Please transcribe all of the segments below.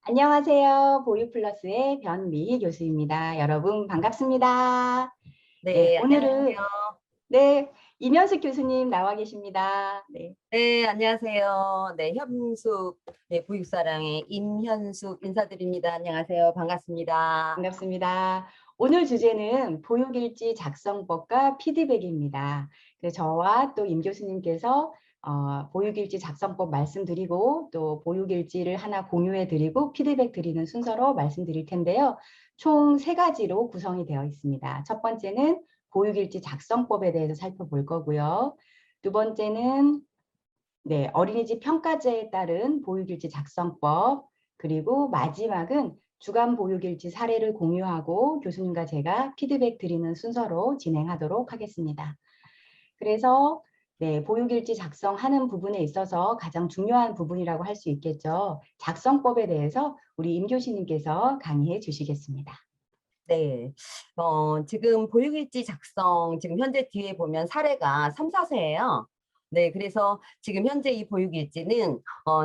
안녕하세요. 보육플러스의 변미희 교수입니다. 여러분 반갑습니다. 네, 네, 오늘은 안녕하세요. 네, 임현숙 교수님 나와 계십니다. 네, 네, 안녕하세요. 네, 현숙, 네, 보육사랑의 임현숙 인사드립니다. 안녕하세요. 반갑습니다. 반갑습니다. 오늘 주제는 보육일지 작성법과 피드백입니다. 그래서 저와 또 임 교수님께서 보육일지 작성법 말씀드리고 또 보육일지를 하나 공유해드리고 피드백 드리는 순서로 말씀드릴 텐데요. 총 3가지로 구성이 되어 있습니다. 첫 번째는 보육일지 작성법에 대해서 살펴볼 거고요. 두 번째는 네, 어린이집 평가제에 따른 보육일지 작성법, 그리고 마지막은 주간 보육일지 사례를 공유하고 교수님과 제가 피드백 드리는 순서로 진행하도록 하겠습니다. 그래서 네, 보육일지 작성하는 부분에 있어서 가장 중요한 부분이라고 할 수 있겠죠. 작성법에 대해서 우리 임 교수님께서 강의해 주시겠습니다. 네, 지금 보육일지 작성, 지금 현재 뒤에 보면 사례가 3, 4세예요. 네, 그래서 지금 현재 이 보육일지는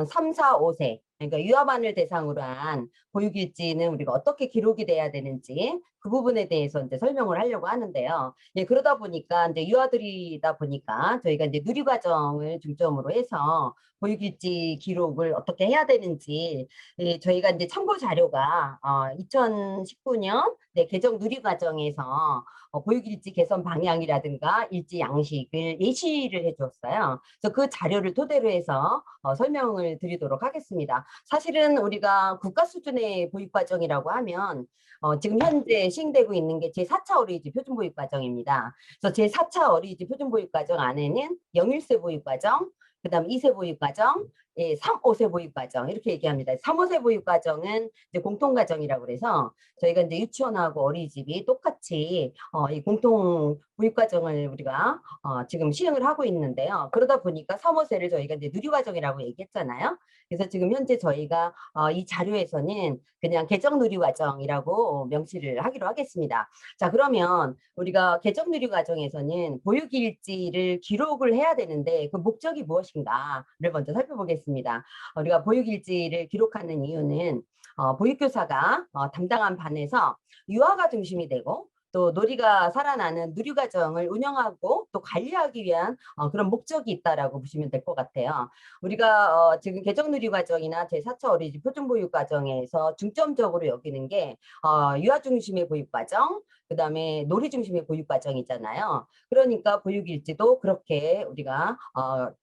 3, 4, 5세, 그러니까 유아반을 대상으로 한 보육일지는 우리가 어떻게 기록이 돼야 되는지 그 부분에 대해서 이제 설명을 하려고 하는데요. 예, 그러다 보니까 이제 유아들이다 보니까 저희가 이제 누리과정을 중점으로 해서 보육일지 기록을 어떻게 해야 되는지 저희가 이제 참고 자료가 2019년 네, 개정 누리과정에서 보육일지 개선 방향이라든가 일지 양식을 예시를 해주었어요. 그래서 그 자료를 토대로 해서 설명을 드리도록 하겠습니다. 사실은 우리가 국가 수준의 보육과정이라고 하면 지금 현재 시행되고 있는 게 제4차 어린이집 표준보육과정입니다. 그래서 제4차 어린이집 표준보육과정 안에는 0-1세 보육과정, 그다음 2세 보육과정, 예, 3, 5세 보육과정 이렇게 얘기합니다. 3, 5세 보육과정은 이제 공통과정이라고 그래서 저희가 이제 유치원하고 어린이집이 똑같이 이 공통 보육과정을 우리가 지금 시행을 하고 있는데요. 그러다 보니까 3, 5세를 저희가 이제 누리과정이라고 얘기했잖아요. 그래서 지금 현재 저희가 이 자료에서는 그냥 개정 누리과정이라고 명시를 하기로 하겠습니다. 자, 그러면 우리가 개정 누리과정에서는 보육일지를 기록을 해야 되는데 그 목적이 무엇인가를 먼저 살펴보겠습니다. 우리가 보육일지를 기록하는 이유는 보육교사가 담당한 반에서 유아가 중심이 되고 또 놀이가 살아나는 누리과정을 운영하고 또 관리하기 위한 그런 목적이 있다라고 보시면 될 것 같아요. 우리가 지금 개정누리과정이나 제4차 어린이집 표준보육과정에서 중점적으로 여기는 게 유아 중심의 보육과정, 그다음에 놀이 중심의 보육과정이잖아요. 그러니까 보육일지도 그렇게 우리가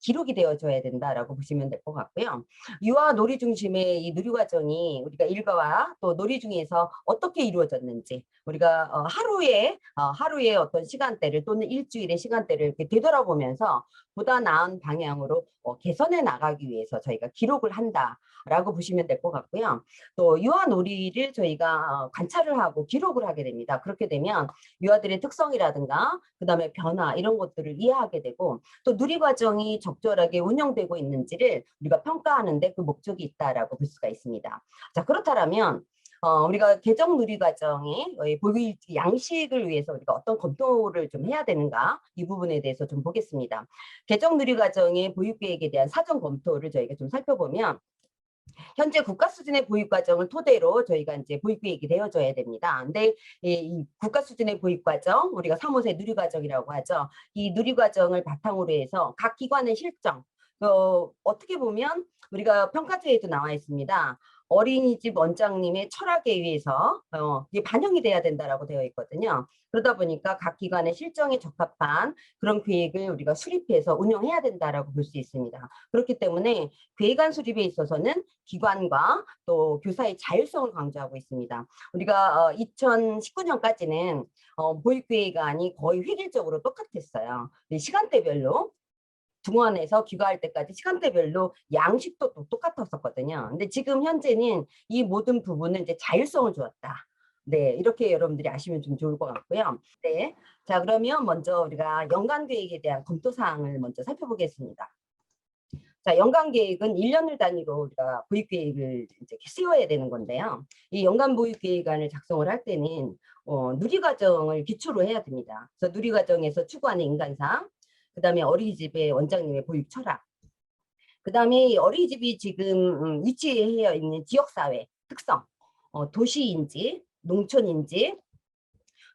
기록이 되어줘야 된다라고 보시면 될 것 같고요. 유아 놀이 중심의 이 누리과정이 우리가 일과와 또 놀이 중에서 어떻게 이루어졌는지 우리가 하루에 어떤 시간대를 또는 일주일의 시간대를 이렇게 되돌아보면서 보다 나은 방향으로 개선해 나가기 위해서 저희가 기록을 한다라고 보시면 될 것 같고요. 또 유아 놀이를 저희가 관찰을 하고 기록을 하게 됩니다. 그렇게 되면 유아들의 특성이라든가 그다음에 변화 이런 것들을 이해하게 되고 또 누리 과정이 적절하게 운영되고 있는지를 우리가 평가하는데 그 목적이 있다라고 볼 수가 있습니다. 자, 그렇다면 우리가 개정 누리 과정의 보육일지 양식을 위해서 우리가 어떤 검토를 좀 해야 되는가 이 부분에 대해서 좀 보겠습니다. 개정 누리 과정의 보육계획에 대한 사전 검토를 저희가 좀 살펴보면 현재 국가 수준의 보육 과정을 토대로 저희가 이제 보육 계획이 되어져야 됩니다. 근데 이 국가 수준의 보육 과정, 우리가 3, 5세 누리 과정이라고 하죠. 이 누리 과정을 바탕으로 해서 각 기관의 실정, 어떻게 보면 우리가 평가서에도 나와 있습니다. 어린이집 원장님의 철학에 의해서 이게 반영이 돼야 된다라고 되어 있거든요. 그러다 보니까 각 기관의 실정에 적합한 그런 계획을 우리가 수립해서 운영해야 된다라고 볼 수 있습니다. 그렇기 때문에 계획안 수립에 있어서는 기관과 또 교사의 자율성을 강조하고 있습니다. 우리가 2019년까지는 보육계획안이 거의 획일적으로 똑같았어요. 시간대별로 중원에서 귀가할 때까지 시간대별로 양식도 또 똑같았었거든요. 근데 지금 현재는 이 모든 부분은 이제 자율성을 주었다. 네, 이렇게 여러분들이 아시면 좀 좋을 것 같고요. 네, 자, 그러면 먼저 우리가 연간 계획에 대한 검토 사항을 먼저 살펴보겠습니다. 자, 연간 계획은 1년을 단위로 우리가 보육 계획을 이제 세워야 되는 건데요. 이 연간 보육 계획안을 작성을 할 때는 누리 과정을 기초로 해야 됩니다. 그래서 누리 과정에서 추구하는 인간상, 그다음에 어린이집의 원장님의 보육 철학, 그다음에 이 어린이집이 지금 위치해 있는 지역사회 특성, 도시인지, 농촌인지,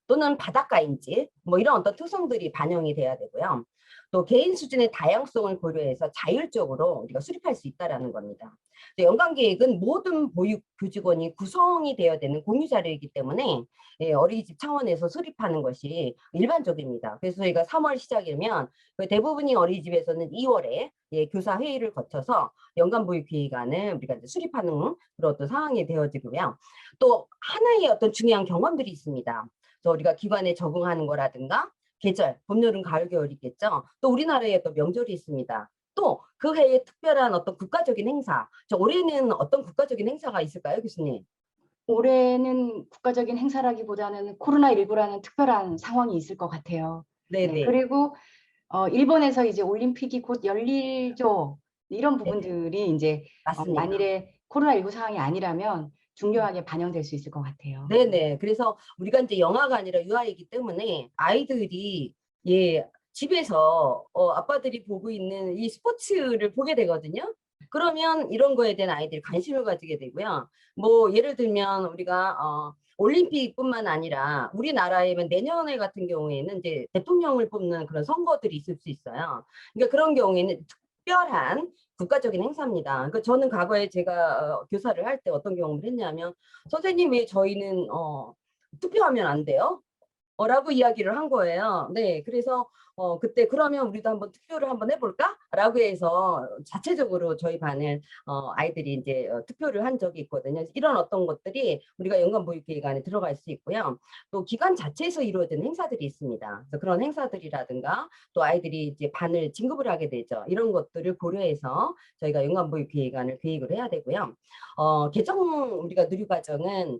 또는 바닷가인지 뭐 이런 어떤 특성들이 반영이 돼야 되고요. 또 개인 수준의 다양성을 고려해서 자율적으로 우리가 수립할 수 있다라는 겁니다. 연관계획은 모든 보육 교직원이 구성이 되어야 되는 공유 자료이기 때문에 어린이집 차원에서 수립하는 것이 일반적입니다. 그래서 저희가 3월 시작이면 대부분의 어린이집에서는 2월에 교사 회의를 거쳐서 연간 보육 계획안을 우리가 이제 수립하는 그런 어떤 상황이 되어지고요. 또 하나의 어떤 중요한 경험들이 있습니다. 우리가 기관에 적응하는 거라든가 계절, 봄, 여름, 가을, 겨울이 있겠죠. 또 우리나라에 또 명절이 있습니다. 또 그 해에 특별한 어떤 국가적인 행사. 올해는 어떤 국가적인 행사가 있을까요, 교수님? 올해는 국가적인 행사라기보다는 코로나19라는 특별한 상황이 있을 것 같아요. 네, 네네. 그리고 일본에서 이제 올림픽이 곧 열리죠. 이런 네네. 부분들이 이제 맞습니다. 만일에 코로나19 상황이 아니라면 중요하게 반영될 수 있을 것 같아요. 네네. 그래서 우리가 이제 영화가 아니라 유아이기 때문에 아이들이 집에서 아빠들이 보고 있는 이 스포츠를 보게 되거든요. 그러면 이런 거에 대한 아이들이 관심을 가지게 되고요. 뭐 예를 들면 우리가 올림픽뿐만 아니라 우리나라에는 내년에 같은 경우에는 이제 대통령을 뽑는 그런 선거들이 있을 수 있어요. 그러니까 그런 경우에는 특별한 국가적인 행사입니다. 그러니까 저는 과거에 제가 교사를 할 때 어떤 경험을 했냐면 선생님 왜 저희는 투표하면 안 돼요? 라고 이야기를 한 거예요. 네, 그래서 그때 그러면 우리도 한번 투표를 한번 해볼까? 라고 해서 자체적으로 저희 반을 아이들이 이제 투표를 한 적이 있거든요. 이런 어떤 것들이 우리가 연간보육계획 안에 들어갈 수 있고요. 또 기관 자체에서 이루어지는 행사들이 있습니다. 그래서 그런 행사들이라든가 또 아이들이 이제 반을 진급을 하게 되죠. 이런 것들을 고려해서 저희가 연간보육계획안을 계획을 해야 되고요. 개정 우리가 누리과정은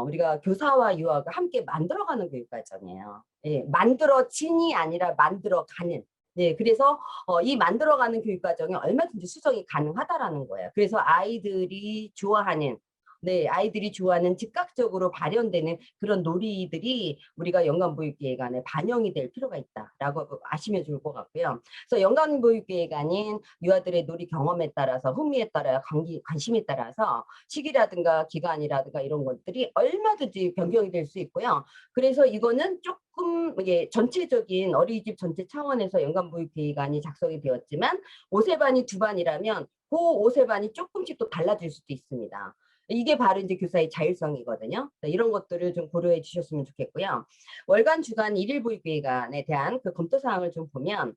우리가 교사와 유아가 함께 만들어가는 교육과정이에요. 예, 만들어진이 아니라 만들어가는. 네, 그래서 이 만들어가는 교육과정이 얼마든지 수정이 가능하다라는 거예요. 그래서 아이들이 좋아하는, 네, 아이들이 좋아하는 즉각적으로 발현되는 그런 놀이들이 우리가 연간보육계획안에 반영이 될 필요가 있다라고 아시면 좋을 것 같고요. 그래서 연간보육계획안인 유아들의 놀이 경험에 따라서 흥미에 따라 관심에 따라서 시기라든가 기간이라든가 이런 것들이 얼마든지 변경이 될 수 있고요. 그래서 이거는 조금 전체적인 어린이집 전체 차원에서 연간보육계획안이 작성이 되었지만 5세반이 2반이라면 그 5세반이 조금씩 또 달라질 수도 있습니다. 이게 바로 이제 교사의 자율성이거든요. 이런 것들을 좀 고려해 주셨으면 좋겠고요. 월간, 주간, 일일 보육계획안에 대한 그 검토 사항을 좀 보면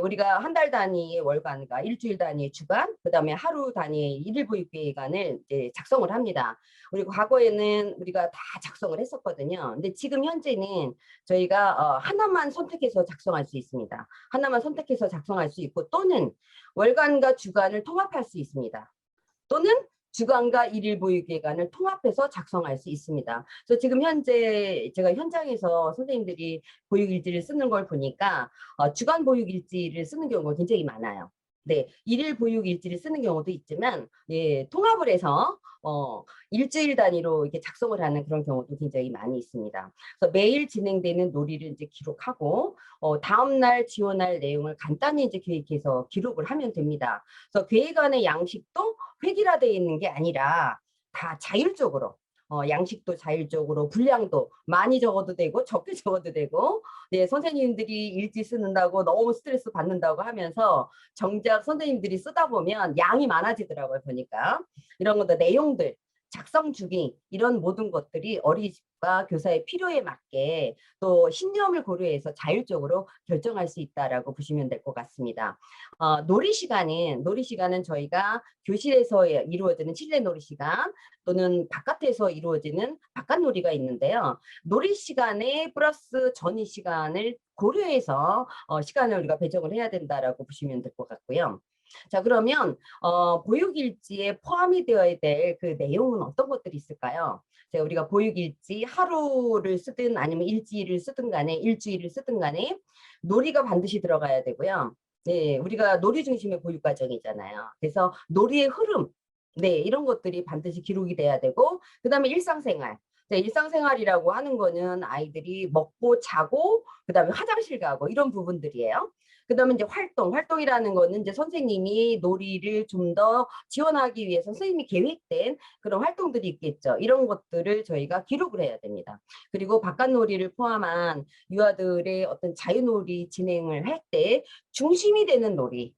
우리가 한 달 단위의 월간과 일주일 단위의 주간, 그다음에 하루 단위의 일일 보육계획안을 이제 작성을 합니다. 그리고 과거에는 우리가 다 작성을 했었거든요. 근데 지금 현재는 저희가 하나만 선택해서 작성할 수 있습니다. 하나만 선택해서 작성할 수 있고 또는 월간과 주간을 통합할 수 있습니다. 또는 주간과 일일 보육계획안을 통합해서 작성할 수 있습니다. 그래서 지금 현재 제가 현장에서 선생님들이 보육일지를 쓰는 걸 보니까 주간 보육일지를 쓰는 경우가 굉장히 많아요. 네, 일일 보육일지를 쓰는 경우도 있지만 통합을 해서 일주일 단위로 이렇게 작성을 하는 그런 경우도 굉장히 많이 있습니다. 그래서 매일 진행되는 놀이를 이제 기록하고 다음 날 지원할 내용을 간단히 이제 계획해서 기록을 하면 됩니다. 그래서 계획안의 양식도 획일화되어 있는 게 아니라 다 자율적으로 양식도 자율적으로 분량도 많이 적어도 되고 적게 적어도 되고 선생님들이 일지 쓰는다고 너무 스트레스 받는다고 하면서 정작 선생님들이 쓰다 보면 양이 많아지더라고요. 보니까 이런 것도 내용들 작성 주기 이런 모든 것들이 어린이집과 교사의 필요에 맞게 또 신념을 고려해서 자율적으로 결정할 수 있다라고 보시면 될 것 같습니다. 놀이 시간은 저희가 교실에서 이루어지는 실내 놀이 시간 또는 바깥에서 이루어지는 바깥 놀이가 있는데요. 놀이 시간에 플러스 전이 시간을 고려해서 시간을 우리가 배정을 해야 된다라고 보시면 될 것 같고요. 자, 그러면 보육일지에 포함이 되어야 될 그 내용은 어떤 것들이 있을까요? 우리가 보육일지 하루를 쓰든 아니면 일지를 쓰든 간에 일주일을 쓰든 간에 놀이가 반드시 들어가야 되고요. 네, 우리가 놀이 중심의 보육 과정이잖아요. 그래서 놀이의 흐름, 네, 이런 것들이 반드시 기록이 돼야 되고, 그다음에 일상생활. 일상생활이라고 하는 거는 아이들이 먹고 자고 그다음에 화장실 가고 이런 부분들이에요. 그다음에 이제 활동이라는 거는 이제 선생님이 놀이를 좀 더 지원하기 위해서 선생님이 계획된 그런 활동들이 있겠죠. 이런 것들을 저희가 기록을 해야 됩니다. 그리고 바깥놀이를 포함한 유아들의 어떤 자유놀이 진행을 할 때 중심이 되는 놀이,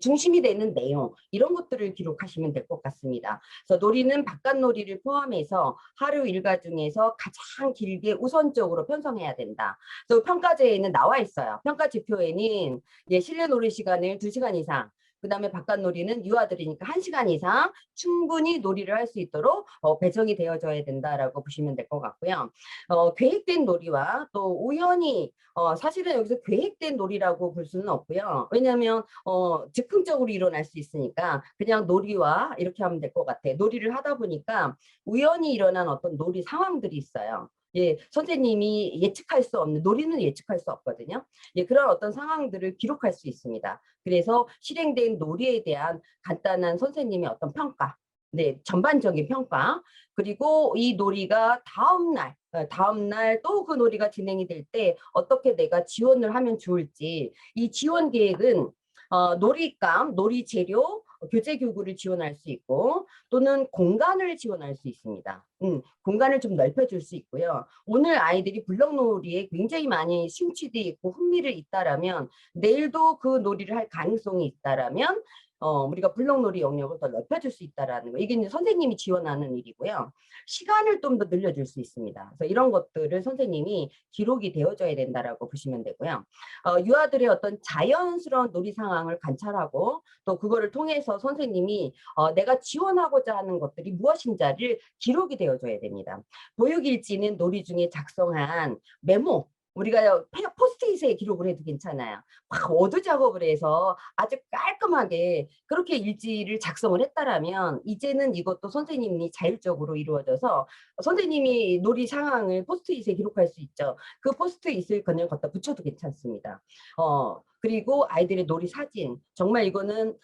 중심이 되는 내용 이런 것들을 기록하시면 될 것 같습니다. 그래서 놀이는 바깥놀이를 포함해서 하루 일과 중에서 가장 길게 우선적으로 편성해야 된다. 그래서 평가제에는 나와 있어요. 평가 지표에는 실내 놀이 시간을 2시간 이상, 그다음에 바깥놀이는 유아들이니까 1시간 이상 충분히 놀이를 할 수 있도록 배정이 되어져야 된다라고 보시면 될 것 같고요. 계획된 놀이와 또 우연히 사실은 여기서 계획된 놀이라고 볼 수는 없고요. 왜냐하면 즉흥적으로 일어날 수 있으니까 그냥 놀이와 이렇게 하면 될 것 같아요. 놀이를 하다 보니까 우연히 일어난 어떤 놀이 상황들이 있어요. 선생님이 예측할 수 없는, 놀이는 예측할 수 없거든요. 그런 어떤 상황들을 기록할 수 있습니다. 그래서 실행된 놀이에 대한 간단한 선생님의 어떤 평가, 전반적인 평가, 그리고 이 놀이가 다음날 또 그 놀이가 진행이 될 때 어떻게 내가 지원을 하면 좋을지, 이 지원 계획은 놀이감, 놀이 재료, 교재 교구를 지원할 수 있고 또는 공간을 지원할 수 있습니다. 공간을 좀 넓혀줄 수 있고요. 오늘 아이들이 블럭놀이에 굉장히 많이 심취돼 있고 흥미를 있다라면 내일도 그 놀이를 할 가능성이 있다라면 우리가 블럭놀이 영역을 더 넓혀줄 수 있다라는 거. 이게 이제 선생님이 지원하는 일이고요. 시간을 좀 더 늘려줄 수 있습니다. 그래서 이런 것들을 선생님이 기록이 되어줘야 된다라고 보시면 되고요. 유아들의 어떤 자연스러운 놀이 상황을 관찰하고 또 그거를 통해서 선생님이 내가 지원하고자 하는 것들이 무엇인지를 기록이 되어줘야 됩니다. 보육일지는 놀이 중에 작성한 메모, 우리가 포스트잇에 기록을 해도 괜찮아요. 막 워드 작업을 해서 아주 깔끔하게 그렇게 일지를 작성을 했다라면 이제는 이것도 선생님이 자율적으로 이루어져서 선생님이 놀이 상황을 포스트잇에 기록할 수 있죠. 그 포스트잇을 그냥 갖다 붙여도 괜찮습니다. 그리고 아이들의 놀이 사진, 정말 이거는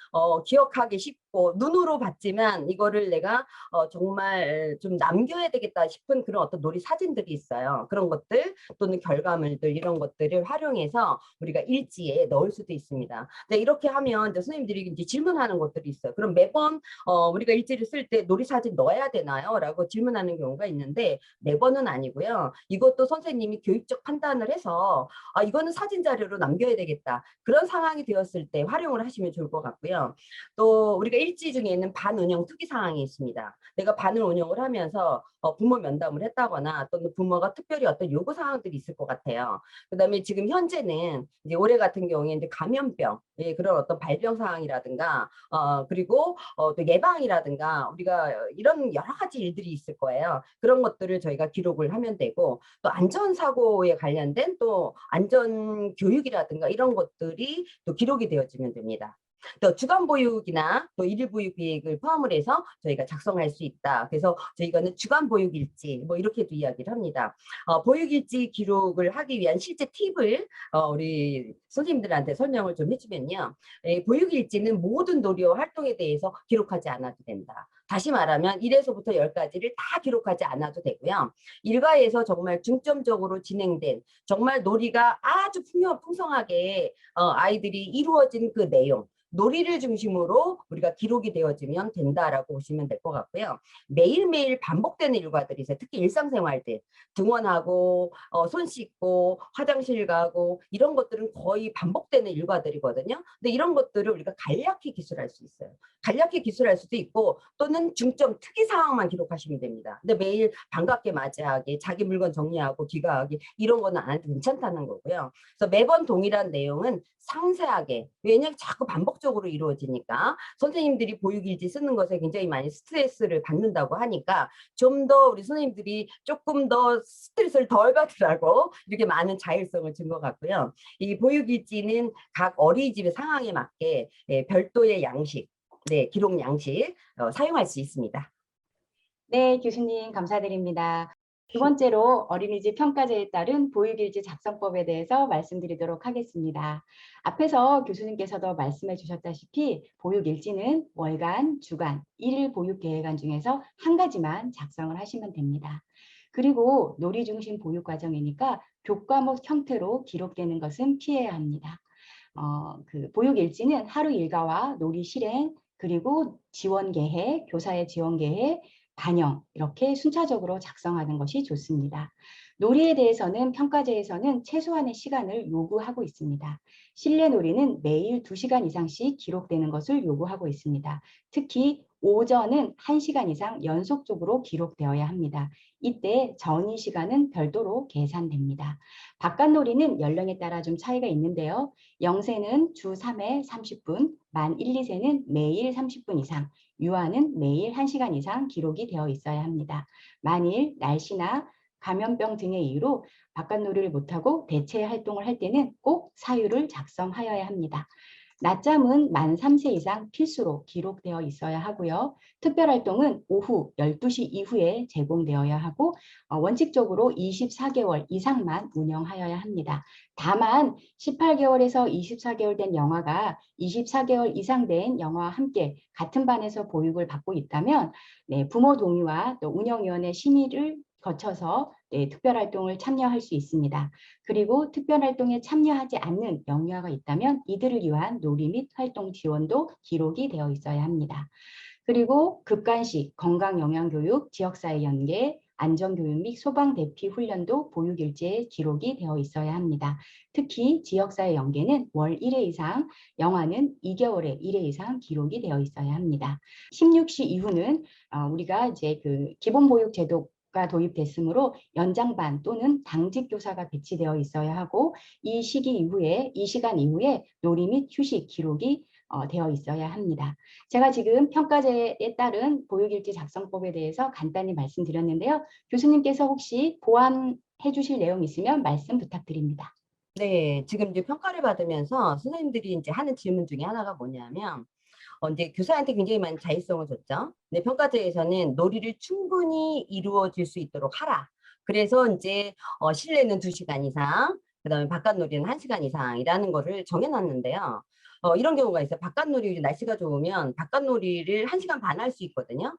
기억하기 쉽고 눈으로 봤지만 이거를 내가 정말 좀 남겨야 되겠다 싶은 그런 어떤 놀이 사진들이 있어요. 그런 것들 또는 결과물들 이런 것들을 활용해서 우리가 일지에 넣을 수도 있습니다. 이렇게 하면 이제 선생님들이 이제 질문하는 것들이 있어요. 그럼 매번 우리가 일지를 쓸 때 놀이 사진 넣어야 되나요? 라고 질문하는 경우가 있는데 매번은 아니고요. 이것도 선생님이 교육적 판단을 해서 이거는 사진 자료로 남겨야 되겠다. 그런 상황이 되었을 때 활용을 하시면 좋을 것 같고요. 또 우리가 일지 중에는 반운영 특이 상황이 있습니다. 내가 반을 운영을 하면서 부모 면담을 했다거나 또는 부모가 특별히 어떤 요구 사항들이 있을 것 같아요. 그다음에 지금 현재는 이제 올해 같은 경우에 이제 감염병, 그런 어떤 발병 상황이라든가 그리고 또 예방이라든가 우리가 이런 여러 가지 일들이 있을 거예요. 그런 것들을 저희가 기록을 하면 되고 또 안전사고에 관련된 또 안전교육이라든가 이런 것들이 또 기록이 되어지면 됩니다. 또 주간보육이나 또 일일보육 계획을 포함을 해서 저희가 작성할 수 있다. 그래서 저희가는 주간보육일지 뭐 이렇게도 이야기를 합니다. 보육일지 기록을 하기 위한 실제 팁을 우리 선생님들한테 설명을 좀 해주면요. 보육일지는 모든 놀이와 활동에 대해서 기록하지 않아도 된다. 다시 말하면 1에서부터 10까지를 다 기록하지 않아도 되고요. 일과에서 정말 중점적으로 진행된 정말 놀이가 아주 풍성하게 아이들이 이루어진 그 내용, 놀이를 중심으로 우리가 기록이 되어지면 된다라고 보시면 될 것 같고요. 매일매일 반복되는 일과들이 있어요. 특히 일상생활들, 등원하고 손 씻고 화장실 가고 이런 것들은 거의 반복되는 일과들이거든요. 근데 이런 것들을 우리가 간략히 기술할 수 있어요. 간략히 기술할 수도 있고 또는 중점 특이 상황만 기록하시면 됩니다. 근데 매일 반갑게 맞이하기, 자기 물건 정리하고 귀가하기 이런 거는 안 해도 괜찮다는 거고요. 그래서 매번 동일한 내용은 상세하게, 왜냐하면 자꾸 반복적으로 이루어지니까 선생님들이 보육일지 쓰는 것에 굉장히 많이 스트레스를 받는다고 하니까 좀 더 우리 선생님들이 조금 더 스트레스를 덜 받으라고 이렇게 많은 자율성을 준 것 같고요. 이 보육일지는 각 어린이집의 상황에 맞게 별도의 양식, 기록 양식 사용할 수 있습니다. 네, 교수님 감사드립니다. 두 번째로 어린이집 평가제에 따른 보육일지 작성법에 대해서 말씀드리도록 하겠습니다. 앞에서 교수님께서도 말씀해 주셨다시피 보육일지는 월간, 주간, 일일 보육계획안 중에서 한 가지만 작성을 하시면 됩니다. 그리고 놀이 중심 보육 과정이니까 교과목 형태로 기록되는 것은 피해야 합니다. 그 보육 일지는 하루 일과와 놀이 실행, 그리고 지원 계획, 교사의 지원 계획, 반영 이렇게 순차적으로 작성하는 것이 좋습니다. 놀이에 대해서는 평가제에서는 최소한의 시간을 요구하고 있습니다. 실내 놀이는 매일 2시간 이상씩 기록되는 것을 요구하고 있습니다. 특히 오전은 1시간 이상 연속적으로 기록되어야 합니다. 이때 전이 시간은 별도로 계산됩니다. 바깥놀이는 연령에 따라 좀 차이가 있는데요. 0세는 주 3회 30분, 만 1, 2세는 매일 30분 이상, 유아는 매일 1시간 이상 기록이 되어 있어야 합니다. 만일 날씨나 감염병 등의 이유로 바깥놀이를 못하고 대체 활동을 할 때는 꼭 사유를 작성하여야 합니다. 낮잠은 만 3세 이상 필수로 기록되어 있어야 하고요. 특별활동은 오후 12시 이후에 제공되어야 하고 원칙적으로 24개월 이상만 운영하여야 합니다. 다만 18개월에서 24개월 된 영아가 24개월 이상 된 영아와 함께 같은 반에서 보육을 받고 있다면 부모 동의와 또 운영위원회 심의를 거쳐서 특별활동을 참여할 수 있습니다. 그리고 특별활동에 참여하지 않는 영유아가 있다면 이들을 위한 놀이 및 활동 지원도 기록이 되어 있어야 합니다. 그리고 급간식, 건강영양교육, 지역사회 연계, 안전교육 및 소방대피 훈련도 보육일지에 기록이 되어 있어야 합니다. 특히 지역사회 연계는 월 1회 이상, 영아는 2개월에 1회 이상 기록이 되어 있어야 합니다. 16시 이후는 우리가 이제 그 기본보육제도 가 도입됐으므로 연장반 또는 당직 교사가 배치되어 있어야 하고 이 시기 이후에 이 시간 이후에 놀이 및 휴식 기록이 되어 있어야 합니다. 제가 지금 평가제에 따른 보육일지 작성법에 대해서 간단히 말씀드렸는데요. 교수님께서 혹시 보완해 주실 내용 있으면 말씀 부탁드립니다. 네, 지금 이제 평가를 받으면서 선생님들이 이제 하는 질문 중에 하나가 뭐냐면, 이제 교사한테 굉장히 많은 자율성을 줬죠. 근데 평가제에서는 놀이를 충분히 이루어질 수 있도록 하라. 그래서 이제 실내는 2시간 이상, 그다음에 바깥 놀이는 1시간 이상이라는 거를 정해놨는데요. 이런 경우가 있어요. 바깥 놀이 날씨가 좋으면 바깥 놀이를 1시간 반 할 수 있거든요.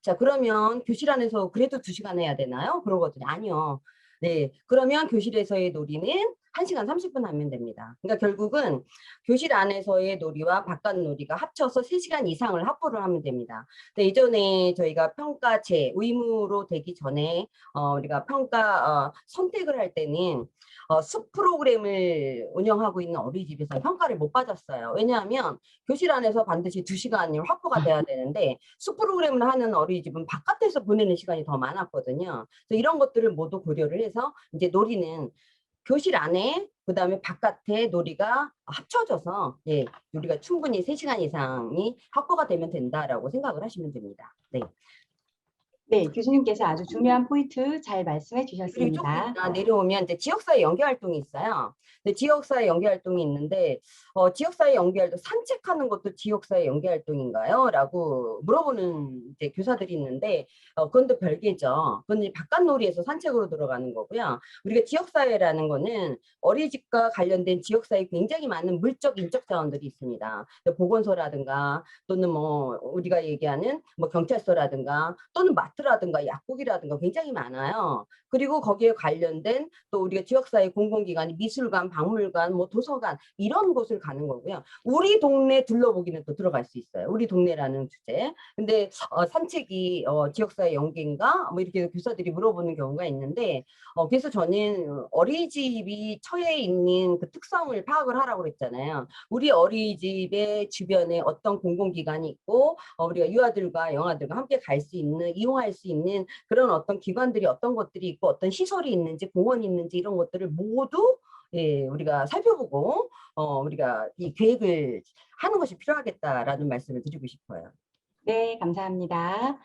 자, 그러면 교실 안에서 그래도 2시간 해야 되나요? 그러거든요. 아니요. 네, 그러면 교실에서의 놀이는 1시간 30분 하면 됩니다. 그러니까 결국은 교실 안에서의 놀이와 바깥 놀이가 합쳐서 3시간 이상을 확보를 하면 됩니다. 근데 이전에 저희가 평가제 의무로 되기 전에 우리가 평가 선택을 할 때는 숲 프로그램을 운영하고 있는 어린이집에서 평가를 못 받았어요. 왜냐하면 교실 안에서 반드시 2시간이 확보가 돼야 되는데 숲 프로그램을 하는 어린이집은 바깥에서 보내는 시간이 더 많았거든요. 그래서 이런 것들을 모두 고려를 해서 이제 놀이는 교실 안에 그다음에 바깥에 놀이가 합쳐져서 예, 우리가 충분히 3시간 이상이 확보가 되면 된다라고 생각을 하시면 됩니다. 네. 네, 교수님께서 아주 중요한 포인트 잘 말씀해 그리고 조금 주셨습니다. 내려오면 이제 지역사회 연계 활동이 있어요. 근데 지역사회 연계 활동이 있는데 지역사회 연계 활동 산책하는 것도 지역사회 연계 활동인가요? 라고 물어보는 이제 교사들이 있는데 그건 또 별개죠. 그건 이제 바깥놀이에서 산책으로 들어가는 거고요. 우리가 지역사회라는 거는 어린이집과 관련된 지역사회 굉장히 많은 물적 인적 자원들이 있습니다. 보건소라든가 또는 뭐 우리가 얘기하는 뭐 경찰서라든가 또는 마트라든가 약국이라든가 굉장히 많아요. 그리고 거기에 관련된 또 우리가 지역사회 공공기관이 미술관, 박물관, 뭐 도서관 이런 곳을 가는 거고요. 우리 동네 둘러보기는 또 들어갈 수 있어요. 우리 동네라는 주제. 근데 산책이 지역사회 연계인가? 뭐 이렇게 교사들이 물어보는 경우가 있는데 그래서 저는 어린이집이 처해 있는 그 특성을 파악을 하라고 그랬잖아요. 우리 어린이집의 주변에 어떤 공공기관이 있고 우리가 유아들과 영아들과 함께 갈 수 있는 이용할 수 있는 그런 어떤 기관들이 어떤 것들이 있고 어떤 시설이 있는지 공원이 있는지 이런 것들을 모두 예, 우리가 살펴보고 우리가 이 계획을 하는 것이 필요하겠다라는 말씀을 드리고 싶어요. 네, 감사합니다.